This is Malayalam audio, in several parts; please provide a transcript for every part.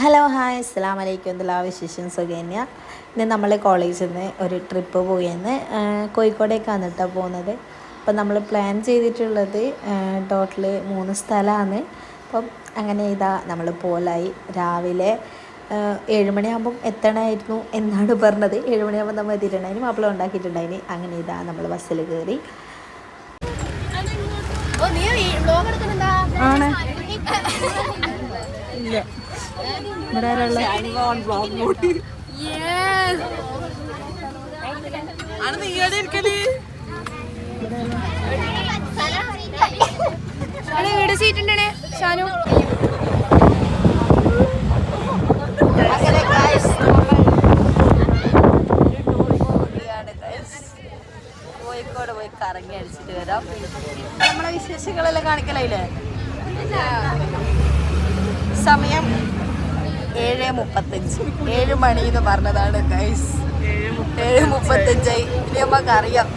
ഹലോ ഹായ് അസ്സലാമു അലൈക്കും. എന്തെല്ലാ വിശേഷം? സുഖന്യ. ഇന്ന് നമ്മൾ കോളേജിൽ നിന്ന് ഒരു ട്രിപ്പ് പോയെന്ന് കോഴിക്കോടേക്കാണ് കേട്ടോ പോകുന്നത്. അപ്പം നമ്മൾ പ്ലാൻ ചെയ്തിട്ടുള്ളത് ടോട്ടൽ 3 സ്ഥലമാണ്. അപ്പം അങ്ങനെ ഇതാ നമ്മൾ പോലായി. രാവിലെ 7 മണിയാകുമ്പം എത്തണമായിരുന്നു എന്നാണ് പറഞ്ഞത്. 7 മണിയാകുമ്പോൾ നമ്മൾ എത്തിയിട്ടുണ്ടായിന്, മാപ്പിള ഉണ്ടാക്കിയിട്ടുണ്ടായിന്. അങ്ങനെ ഇതാ നമ്മൾ ബസ്സിൽ കയറി. ഇല്ല ഇവിടെ വീട് സീറ്റ് ഉണ്ടേ ഷാനു. കോഴിക്കോട് പോയി കറങ്ങി അടിച്ചിട്ട് വരാം. നമ്മളെ വിശേഷങ്ങളെല്ലാം കാണിക്കലേ. സമയം 7:35. 7 മണി എന്ന് പറഞ്ഞതാണ് ഗൈസ്. 7:35 ഇനി നമുക്കറിയാം.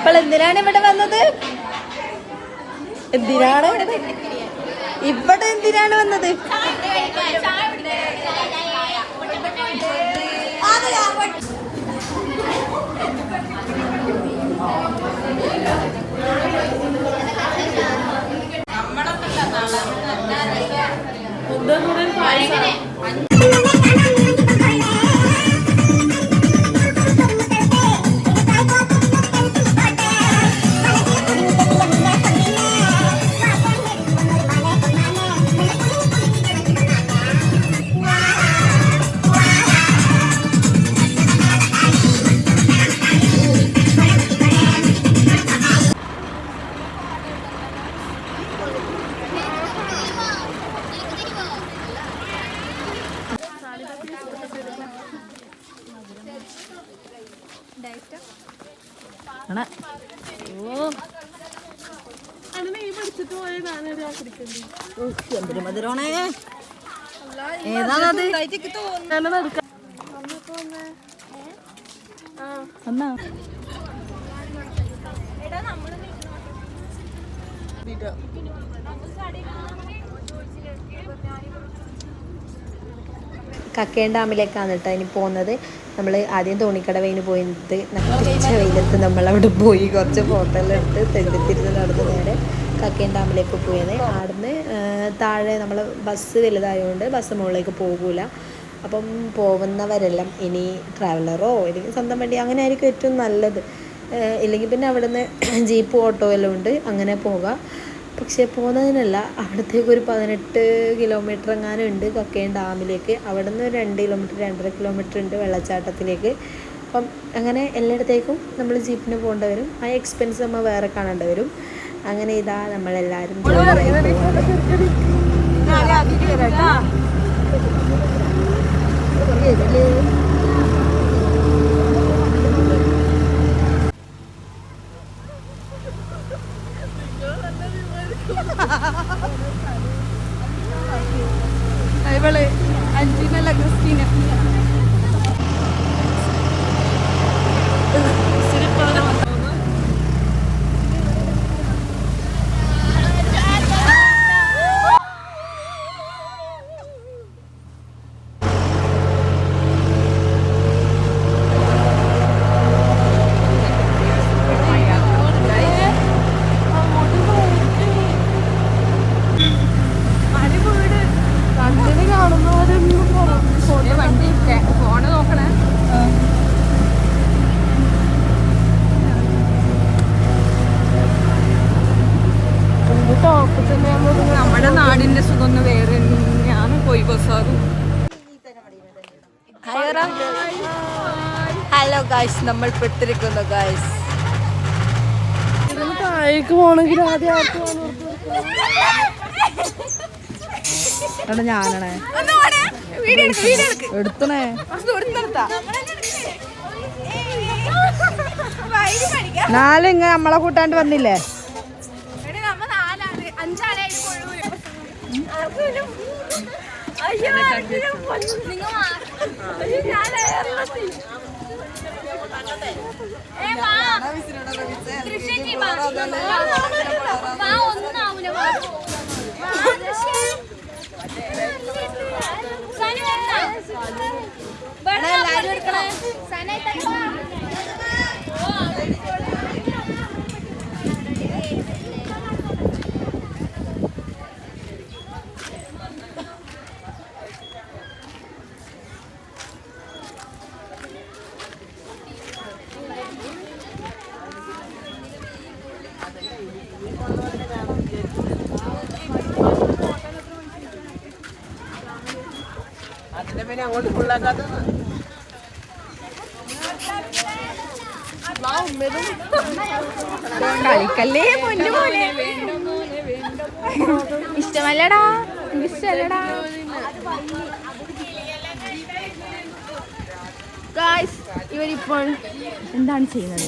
ഇപ്പോൾ എന്തിനാണ് ഇവിടെ വന്നത്? എന്തിനാണ് ഇവിടെ എന്തിനാണ് വന്നത്? എന്തൊരു മധുരമാണേ. ഏതാണത്? കക്കയം ഡാമിലേക്കാണ് കേട്ടോ ഇനി പോകുന്നത്. നമ്മൾ ആദ്യം തോണിക്കടവയിന് പോയത്. ഉച്ച വെയിലത്ത് നമ്മളവിടെ പോയി കുറച്ച് ഫോട്ടോ എല്ലാം എടുത്ത് തെണ്ടിത്തിരിഞ്ഞ് നടന്ന് നേരെ കക്കയം ഡാമിലേക്ക് പോയത്. അവിടുന്ന് താഴെ നമ്മൾ ബസ് വലുതായതുകൊണ്ട് ബസ് മുകളിലേക്ക് പോകില്ല. അപ്പം പോകുന്നവരെല്ലാം ഇനി ട്രാവലറോ അല്ലെങ്കിൽ സ്വന്തം വണ്ടി അങ്ങനെ ആയിരിക്കും ഏറ്റവും നല്ലത്. ഇല്ലെങ്കിൽ പിന്നെ അവിടുന്ന് ജീപ്പ് ഓട്ടോ എല്ലാം ഉണ്ട്, അങ്ങനെ പോകാം. പക്ഷേ പോകുന്നതിനല്ല, അവിടത്തേക്ക് ഒരു 18 കിലോമീറ്റർ എങ്ങാനും ഉണ്ട് കക്കയം ഡാമിലേക്ക്. അവിടെ നിന്ന് 2 കിലോമീറ്റർ 2.5 കിലോമീറ്റർ ഉണ്ട് വെള്ളച്ചാട്ടത്തിലേക്ക്. അപ്പം അങ്ങനെ എല്ലായിടത്തേക്കും നമ്മൾ ജീപ്പിന് പോകേണ്ടി വരും. ആ എക്സ്പെൻസ് നമ്മൾ വേറെ കാണേണ്ടി വരും. അങ്ങനെ ഇതാ നമ്മളെല്ലാവരും ഇവള് അഞ്ചിനല്ല ക്രിസ്റ്റീന. ഹലോ ഗായ്സ്, നമ്മൾ പെട്ടിരിക്കുന്നു ഗായ്സ്. താഴേക്ക് പോണെങ്കിൽ ആദ്യം ഞാനാണേ എടുത്തണേ നാലിങ്ങ നമ്മളെ കൂട്ടാണ്ട് വന്നില്ലേ? അങ്ങോട്ട് ഫുള്ളാക്കാത്ത കളിക്കല്ലേ പൊന്നു പോലെ ഇഷ്ടമല്ലടാ, ഇഷ്ടമല്ലടാ. ഗായ്സ്, ഇവരിപ്പോൾ എന്താണ് ചെയ്യുന്നത്?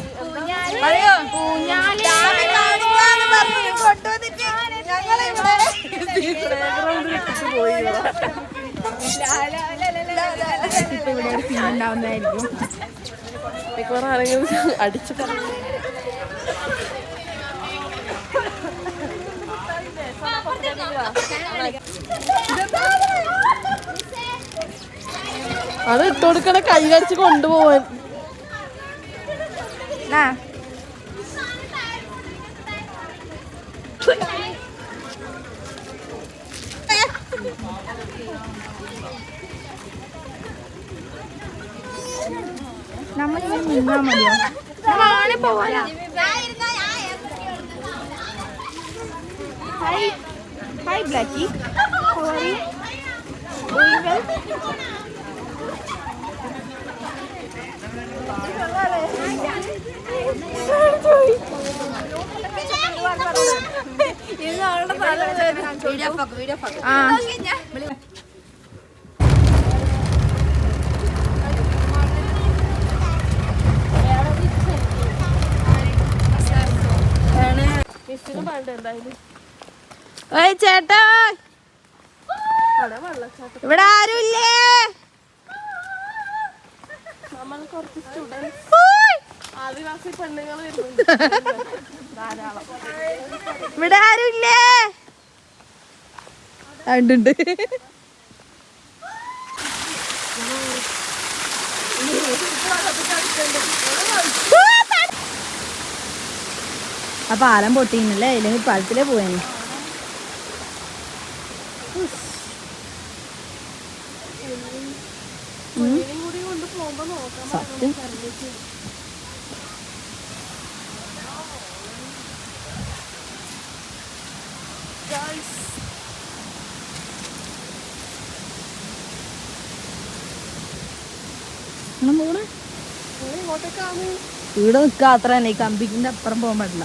ഇപ്പൊ ഇവിടെ ഒരു സീൻ ഉണ്ടാവുന്നതായിരിക്കും. അടിച്ചു അത് ഇട്ടുകൊടുക്കണ കൈ കടിച്ച് കൊണ്ടുപോവാൻ. നമ്മളിങ്ങനെ നിന്നാ മതിയോ? Hi Blackie, how are you? Doing well? ചേട്ടാ, ഇവിടെ ആരുമില്ലേ? നമ്മൾ കുറച്ച് സ്റ്റുഡൻസ് ആദിവാസി പെണ്ണുങ്ങൾ വരുന്നുണ്ട് ധാരാളം. ഇവിടെ ആരുമില്ലേ? ഉണ്ട്. ആ പാലം പൊട്ടിന്നല്ലേ, ഇല്ലെങ്കിൽ പാലത്തിലേ പോയേനെ. സത്യം. ഇവിടെ നിൽക്കുക അത്ര തന്നെ, ഈ കമ്പിക്കിന്റെ അപ്പുറം പോകാൻ പാടില്ല.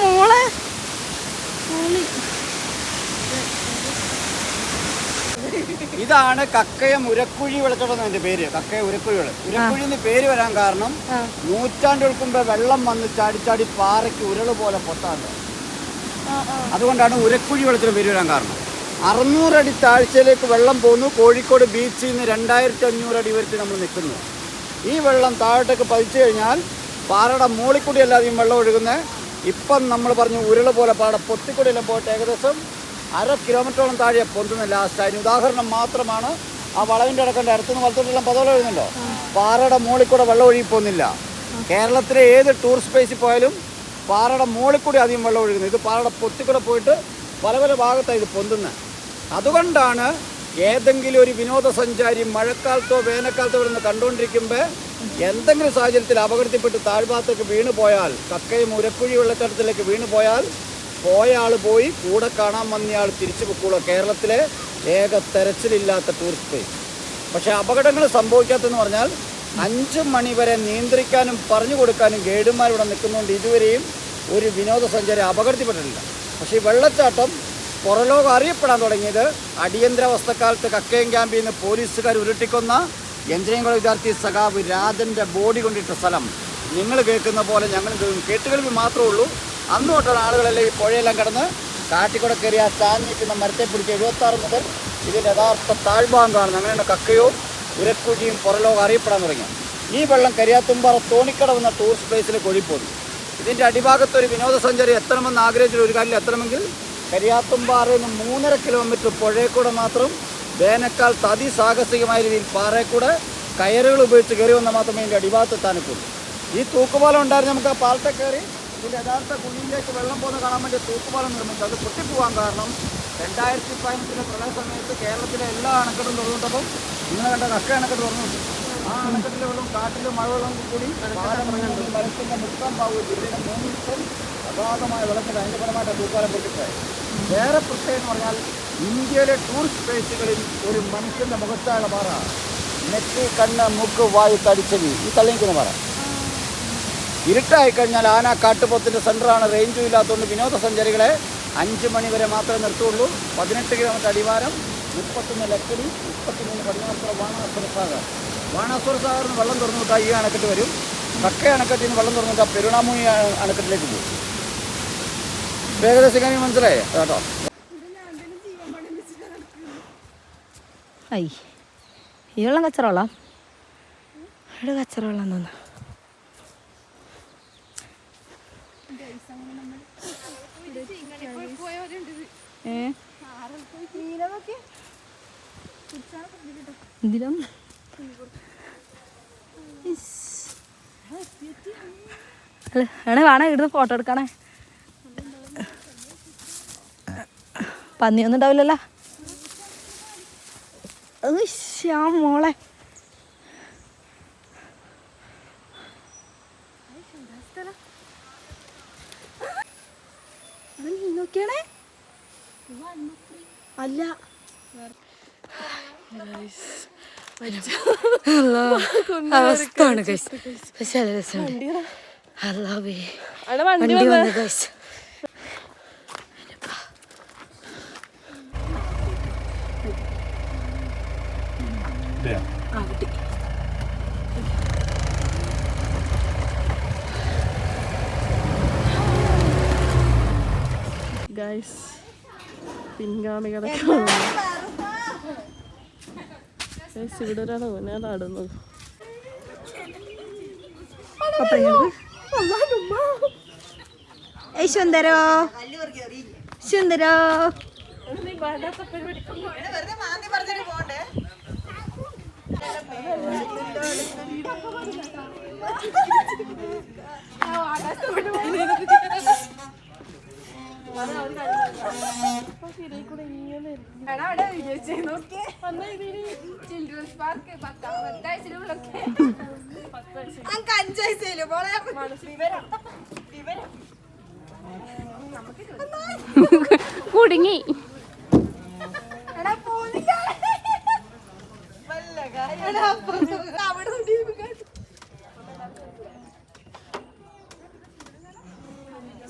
മോളെ ഇതാണ് കക്കയം ഉരക്കുഴി വെള്ളച്ചാട്ടം എന്നതിന്റെ പേര്. കക്കയ ഉരക്കുഴികൾ. ഉരക്കുഴി എന്ന് പേര് വരാൻ കാരണം നൂറ്റാണ്ടുകൾക്ക് മുമ്പ് വെള്ളം വന്ന് ചാടി പാറയ്ക്ക് ഉരുള് പോലെ പൊട്ടാണ്ട്, അതുകൊണ്ടാണ് ഉരക്കുഴി വെള്ളത്തിന് പേര് വരാൻ കാരണം. 600 അടി താഴ്ചയിലേക്ക് വെള്ളം പോകുന്നു. കോഴിക്കോട് ബീച്ചിൽ നിന്ന് 2500 അടി വരെ നമ്മൾ നിൽക്കുന്നു. ഈ വെള്ളം താഴോട്ടേക്ക് പതിച്ചു കഴിഞ്ഞാൽ പാറയുടെ മുകളിൽ കൂടി അല്ലാതെയും വെള്ളം ഒഴുകുന്നത്. ഇപ്പം നമ്മൾ പറഞ്ഞു ഉരുള് പോലെ പാറ പൊത്തിക്കൂടിയെല്ലാം പോയിട്ട് ഏകദേശം 1/2 കിലോമീറ്ററോളം താഴെ പൊന്തുന്ന ലാസ്റ്റ്. അതിന് ഉദാഹരണം മാത്രമാണ് ആ വളവിൻ്റെ ഇടക്കണ്ട അടുത്തുനിന്ന് വലത്തോട്ടെല്ലാം പതോളം എഴുതുന്നുണ്ടോ, പാറയുടെ മുകളിൽ കൂടെ വെള്ളം ഒഴുകി പോകുന്നില്ല. കേരളത്തിലെ ഏത് ടൂറിസ്റ്റ് പ്ലേസിൽ പോയാലും പാറയുടെ മുകളിൽ കൂടി അധികം വെള്ളം ഒഴുകുന്നത്. ഇത് പാറയുടെ പൊത്തിക്കൂടെ പോയിട്ട് പല പല ഭാഗത്താണ് ഇത് പൊന്തുന്നത്. അതുകൊണ്ടാണ് ഏതെങ്കിലും ഒരു വിനോദസഞ്ചാരി മഴക്കാലത്തോ വേനൽക്കാലത്തോ ഇവിടെ നിന്ന് കണ്ടുകൊണ്ടിരിക്കുമ്പോൾ എന്തെങ്കിലും സാഹചര്യത്തിൽ അപകടത്തിൽപ്പെട്ട് താഴ്ഭാഗത്തേക്ക് വീണ് പോയാൽ, കക്കയും ഉരക്കുഴി വെള്ളച്ചാട്ടത്തിലേക്ക് വീണ് പോയാൽ, പോയ ആൾ പോയി, കൂടെ കാണാൻ വന്നയാൾ തിരിച്ചു പൊക്കോളൂ. കേരളത്തിലെ ഏക തെരച്ചിലില്ലാത്ത ടൂറിസ്റ്റ് പ്ലേസ്. പക്ഷേ അപകടങ്ങൾ സംഭവിക്കാത്തെന്ന് പറഞ്ഞാൽ 5 മണി വരെ നിയന്ത്രിക്കാനും പറഞ്ഞു കൊടുക്കാനും ഗൈഡുമാരിവിടെ നിൽക്കുന്നുണ്ട്. ഇതുവരെയും ഒരു വിനോദസഞ്ചാരി അപകടത്തിൽപ്പെട്ടിട്ടില്ല. പക്ഷേ ഈ വെള്ളച്ചാട്ടം പുറലോകം അറിയപ്പെടാൻ തുടങ്ങിയത് അടിയന്തരാവസ്ഥക്കാലത്ത് കക്കയം ക്യാമ്പിൽ നിന്ന് പോലീസുകാർ ഉരുട്ടിക്കൊന്ന എഞ്ചിനീയറിംഗ് കോളേജ് വിദ്യാർത്ഥി സഖാവ് രാജൻ്റെ ബോഡി കൊണ്ടിട്ട സ്ഥലം നിങ്ങൾ കേൾക്കുന്ന പോലെ ഞങ്ങൾ കേട്ടുകേൾവി മാത്രമേ ഉള്ളൂ. അന്ന് തൊട്ടാണ് ആളുകളെല്ലാം ഈ പുഴയെല്ലാം കടന്ന് കാട്ടിക്കൂടെ കയറി ആ ചാഞ്ഞിരിക്കുന്ന മരത്തെ പിടിച്ച് 76 മുതൽ ഇതിൻ്റെ യഥാർത്ഥ താഴ്ഭാഗം കാണുന്നത്. അങ്ങനെയാണ് കക്കയും ഉരക്കുഴിയും പുറലോകം അറിയപ്പെടാൻ തുടങ്ങി. ഈ വെള്ളം കരിയാത്തുംപാറ തോണിക്കടവ് എന്ന ടൂറിസ്റ്റ് പ്ലേസിലേക്ക് ഒഴിപ്പോന്നു. ഇതിൻ്റെ അടിഭാഗത്തൊരു വിനോദസഞ്ചാരി എത്തണമെന്ന് ആഗ്രഹിച്ചൊരു ഒരു കാലിൽ എത്തണമെങ്കിൽ കരിയാത്തുംപാറയിൽ നിന്ന് 3.5 കിലോമീറ്റർ പുഴയെക്കൂടെ മാത്രം വേനൽക്കാലത്ത് അതിസാഹസികമായ രീതിയിൽ പാറയെക്കൂടെ കയറുകൾ ഉപയോഗിച്ച് കയറി വന്നാൽ മാത്രമേ ഇതിൻ്റെ അടിഭാഗത്ത് എത്താനൊക്കുള്ളൂ. ഈ തൂക്കുപാലം ഉണ്ടായിരുന്നു. നമുക്ക് ആ പാലത്തെ കയറി ഇതിൻ്റെ യഥാർത്ഥ കുഴിയിലേക്ക് വെള്ളം പോകുന്ന കാണാൻ വേണ്ടി തൂക്കുപാലം നിർമ്മിച്ചു. അത് പൊട്ടിപ്പോകാൻ കാരണം 2015 പ്രളയ സമയത്ത് കേരളത്തിലെ എല്ലാ അണക്കെട്ടും തുറന്നിട്ടപ്പോൾ ഇങ്ങനെ കണ്ട കക്ക അണക്കെട്ട് തുറന്നു. ആ അണക്കെട്ടിലെ വെള്ളം കാട്ടിലും മഴവെള്ളം കൂടി മരത്തിൻ്റെ മുക്കാൻ പാവു ജില്ലയുടെ 3 ദിവസം അഗാധമായ വെള്ളത്തിൽ അതിൻ്റെ ഫലമായിട്ട് തൂക്കുപാലം പൊട്ടിപ്പോയി. വേറെ പ്രത്യേകം എന്ന് പറഞ്ഞാൽ ഇന്ത്യയിലെ ടൂറിസ്റ്റ് പ്ലേസുകളിൽ ഒരു മനുഷ്യൻ്റെ മുഖത്തായുള്ള പാറ, നെറ്റി, കണ്ണ്, മൂക്ക്, വായു, തടിച്ചെവി, ഈ തള്ളിക്കുന്ന പാറ. ഇരുട്ടായിക്കഴിഞ്ഞാൽ ആന കാട്ടുപോത്തിൻ്റെ സെൻ്ററാണ്. റേഞ്ചും ഇല്ലാത്തതുകൊണ്ട് വിനോദസഞ്ചാരികളെ 5 മണി വരെ മാത്രമേ നിർത്തുള്ളൂ. 18 കിലോമീറ്റർ അടിവാരം, 31 ലക്കടി, 33 പടിഞ്ഞാറപ്പുറ ബാണാസുര സാഗർ. ബാണാസുര സാഗറിന് വെള്ളം തുറന്നു വിട്ടാൽ ഈ അണക്കെട്ട് വരും. കക്ക അണക്കെട്ടിൽ നിന്ന് വെള്ളം തുറന്നു വിട്ടാൽ പെരുണാമൂഴി അണക്കെട്ടിലേക്ക് പോകും. ഏകദേശം കാര്യം മനസ്സിലായേ കേട്ടോ. ഐ ഈ വെള്ളം കച്ചറ വെള്ളം, ഇവിടെ കച്ചറ വെള്ളം തോന്നുന്നു. എന്തിനും വേണേ ഇവിടുന്ന് ഫോട്ടോ എടുക്കണേ. പന്നിയൊന്നും ഉണ്ടാവില്ലല്ലോ. ശ്യാം മോളെ നോക്കിയാണേ. അല്ല അവസ്ഥയാണ് വണ്ടി വന്നു ഗൈസ്. ഗൈസ് പിൻഗാമികളെ ഇവിടെ ഒരാൾ ഓനാടുന്നത്. സുന്ദരോ സുന്ദരോ ചിൽഡ്രൻസ് പാർക്ക് 10 വയസ്സിലുള്ളൊക്കെ കുടുങ്ങി.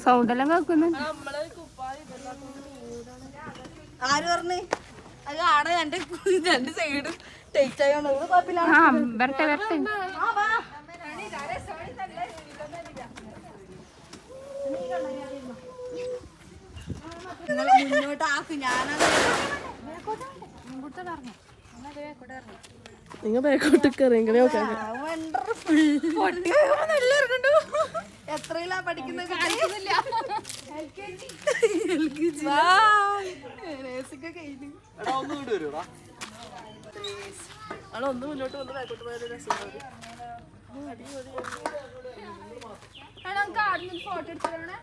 സൗണ്ടെല്ലാം കേൾക്കുന്നു. ആര് പറഞ്ഞു? അത് ആടെ രണ്ട് സൈഡും ടേസ്റ്റ് ആയോണ്ട് കുഴപ്പമില്ല. വരട്ടെ വരട്ടെ. മുന്നോട്ട് ആക്കും. ഞാനത് നിങ്ങൾ ബാക്കോട്ടൊക്കെ ഇറങ്ങി എത്രയിലാ പഠിക്കുന്നത്? ഒന്ന് മുന്നോട്ട് വന്ന് ബാക്കോട്ട് പോയാൽ രസമാണ്. ഫോട്ടോ എടുത്തോളണേ.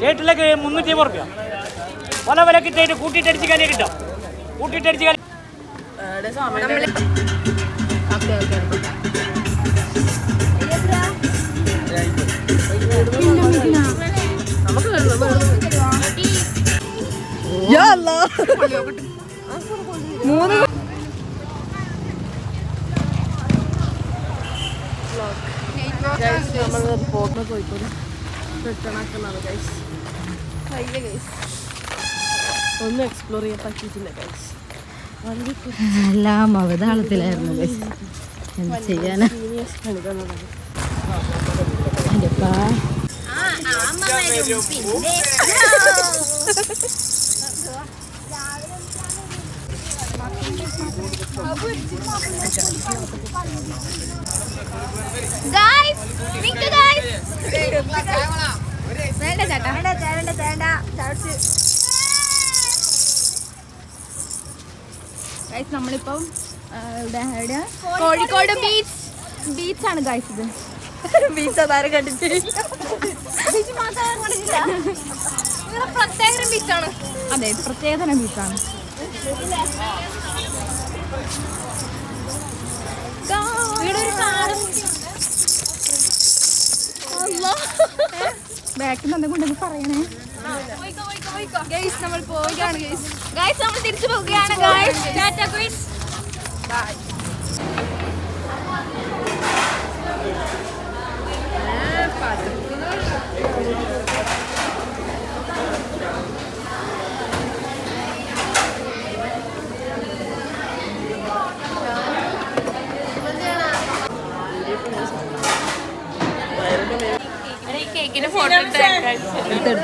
ഷേർട്ടിലേക്ക് 350 റുപ്യ പല വില കിട്ടിയിട്ട് കൂട്ടിയിട്ടടിച്ച് കളി കിട്ടും കൂട്ടിയിട്ടടിച്ച് കളി നമ്മൾ പോർട്ടിൽ പോയിക്കോളൂ റിട്ടേൺ ആക്കുന്നതാണ് ഗൈസ്. ഒന്നും എക്സ്പ്ലോർ ചെയ്യാൻ പറ്റിയിട്ടില്ല ഗൈസ്. എല്ലാം അവതാളത്തിലായിരുന്നു എന്ത് ചെയ്യാനാ. സീനിയേഴ്സ് പണി തന്നതാണ്. നമ്മളിപ്പം കോഴിക്കോട് ബീച്ചാണ് ഗൈസ്. ഇത് ബീച്ച് അതാരും കണ്ടിട്ട് ബീച്ച് മാത്രം കണ്ടിട്ടില്ല. പ്രത്യേക ബീച്ചാണ്. അതെ, പ്രത്യേകതരം ബീച്ചാണ്. ബാക്കിൽ നിന്ന് കൊണ്ടൊന്ന് പറയണേ. ഗൈസ് നമ്മൾ പോവുകയാണ്. ഗൈസ് നമ്മൾ തിരിച്ചു പോവുകയാണ്. Guys Tata guys. ബൈ.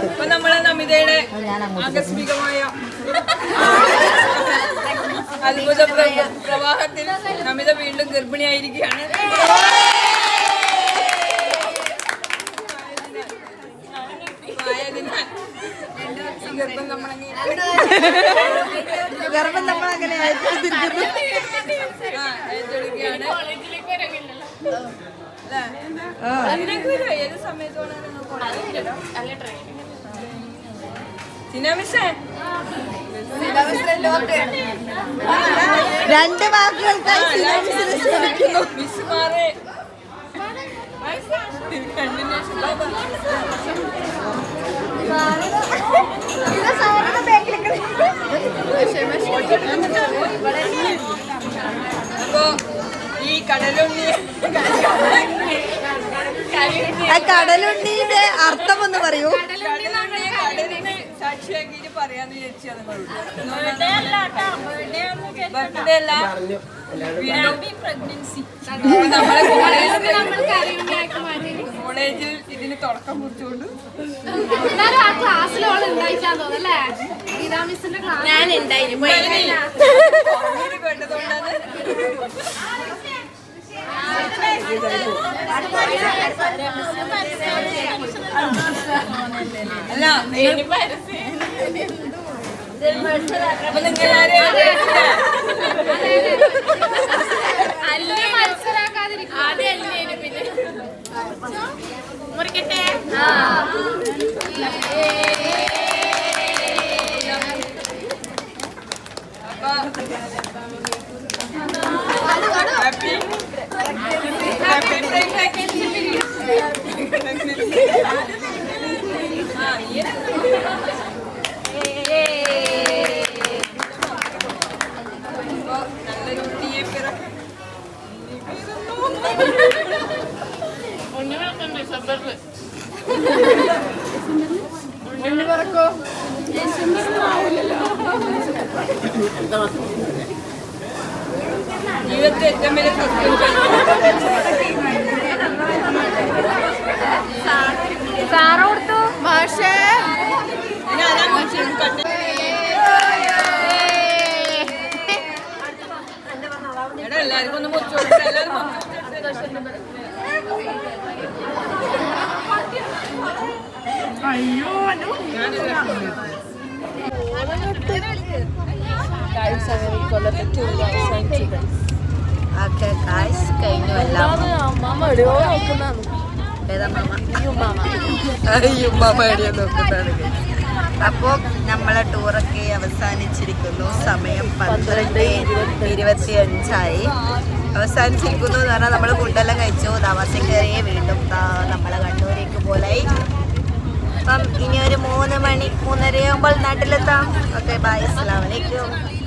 ഇപ്പൊ നമ്മളെ നമിതയുടെ ആകസ്മികമായ അത്ഭുത പ്രവാഹത്തിൽ നമിത വീണ്ടും ഗർഭിണിയായിരിക്കുകയാണ്. ഗർഭം നമ്മളങ്ങനെ ഏത് സമയത്ത് രണ്ട് വാക്കുകൾക്കായി മിസ്സുമാരെ അപ്പോ ഈ കടലുണ്ണിയുടെ അർത്ഥം ഒന്ന് പറയൂ. കടലിനെ സാക്ഷിയാക്കിട്ട് പറയാന്ന് വിചാരിച്ചാണ് ബർത്ത്ഡേ അല്ല, നമ്മളെ കോളേജിൽ ഇതിന് തുടക്കം കുറിച്ചുകൊണ്ട് ഞാൻ കേട്ടതുകൊണ്ടാണ്. അല്ല അപ്പൊ നിങ്ങൾ മത്സരാക്കാതിരിക്കും. പിന്നെ മുറിക്കട്ടെ. ജീവിതത്തിൽ ഏറ്റവും വലിയ സാറ കൊടുത്തു പക്ഷേ എല്ലാവർക്കും ഒന്ന് മുറിച്ചു കൊടുക്കാം. എല്ലാവരും ഗൈസ് അങ്ങനെ കൊല്ലത്തെ ടൂർ അവസാനിച്ചു. ഓക്കെ ഗായ്സ് കഴിഞ്ഞു എല്ലാം. അമ്മാമ എവിടെയോ നോക്കുന്നതാണ്. ഏതാ മാമ? ഉമ്മാമ. ഉമ്മാമ എവിടെയോ നോക്കുന്നതാണ്. അപ്പോൾ നമ്മളെ ടൂറൊക്കെ അവസാനിച്ചിരിക്കുന്നു. സമയം 12:25 അവസാനിച്ചിരിക്കുന്നു എന്ന് പറഞ്ഞാൽ നമ്മൾ ഫുഡെല്ലാം കഴിച്ചു. താമസം കയറിയേ വീണ്ടും നമ്മളെ കണ്ണൂരേക്ക് പോലായി. അപ്പം ഇനി ഒരു 3 മണി 3:30 ആകുമ്പോൾ നാട്ടിലെത്താം. ഓക്കെ ബൈ, അസ്സലാമു അലൈക്കും.